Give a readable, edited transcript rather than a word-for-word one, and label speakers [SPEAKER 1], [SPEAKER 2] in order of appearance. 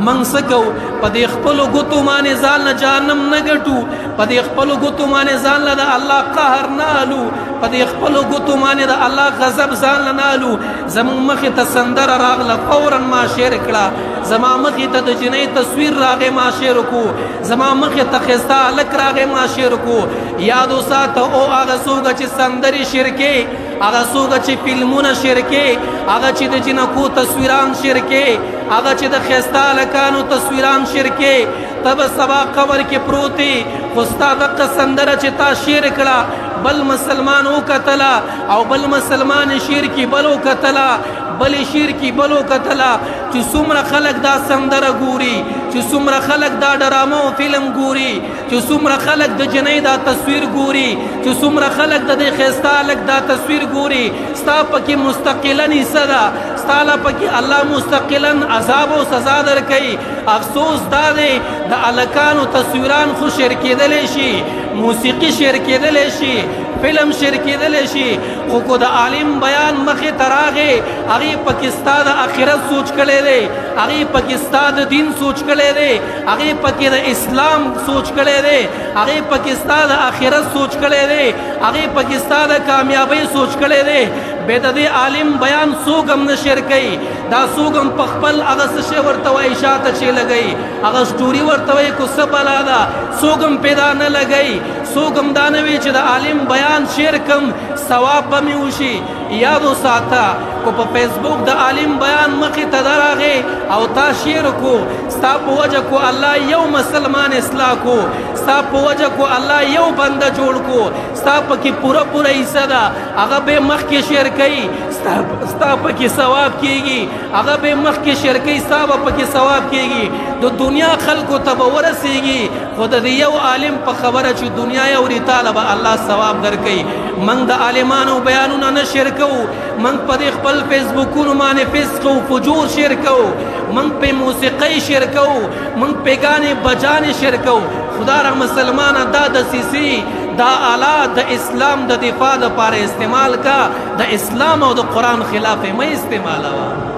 [SPEAKER 1] من سکو په دې خپل ګوتو باندې ځان نه جهنم نه ګټو په دې خپل ګوتو باندې ځان له الله قهر نه الو په دې خپل ګوتو باندې د الله غضب ځان نه الو زمون مخې ته سندره راغله فورا ما شعر کړه زما مخې ته د جنۍ تصویر راغې ما شعر کو زما مخې ته ښایسته هلک راغې ما شعر کو یاد وساته او هغه څوک چې سندرې شعر کوي هغه څوک چې فلمونه شعر کوي هغه چې د جنکو تصویران شعر کوي هغه چې د ښایسته هلکانو تصویران شعر کوي ته به سبا قبر کې پروت یې خو ستا دغه سندره چې تا شعر کړه بل مسلمان وکتله او بل مسلمان شعر کې بل وکتله بل شعر کې بل وکتله چې څومره خلک دا سندره ګوري چې څومره خلک دا ډرامه او فلم ګوري چې څومره خلک د جنۍ دا تصویر ګوري چې څومره خلک د دې ښایسته هلک دا تصویر ګوري ستا پکې مستقلا حصه ده ستا له پکې الله مستقلا عذاب او سزا درکوي افسوس دا دی د هلکانو تصویران خو شعر کېدلی شي موسیقي شعر کېدلی شي فلم شعر کېدلی شي خو کو د عالم بیان مخې ته راغې هغې پکې ستا د آخرت سوچ کړی دی هغې پکې ستا د دین سوچ کړی دی هغې پکې د اسلام سوچ کړی دی هغې پکې ستا د آخرت سوچ کړی دی هغې پکې ستا د کامیابۍ سوچ کړی دی بې د دې عالم بیان څوک هم نه شعر کوي دا څوک هم په خپل هغه څه شی ورته وایي شاته چې لګوي هغه سټوري ورته وایي کو څه بلا ده څوک هم پیدا نه لګوي څوک هم دا نه وي چې د عالم بیان شعر کم ثواب به مې وشي یاد وساته کو په فیسبوک د عالم بیان مخې ته درغې او تا شعر کو ستا په وجه کو الله یو مسلمان اصلاح کو ستا په وجه کو الله یو بنده جوړ کو ستا پکې پوره پوره حصه ده هغه به مخکې شعر کوي ستا پکې ثواب کېږي هغه به مخکې شعر کوي ستا به پکې ثواب کېږي د دنیا خلکو ته به ورسېږي خو د یو عالم په خبره چې دنیا یې اوري تاله به الله ثواب درکوي موږ د عالمانو بیانونه نه شعر کوو موږ په دې خپل فیسبوکونو باندې فسق او فجور شعر کوو موږ په موسیقۍ شعر کوو موږ په ګانې بجانې شعر کوو خدا را مسلمانه دا دسیسې دا آله د اسلام د دفاع لپاره استعمال کا د اسلام او د قرآن خلاف مه استعمالوه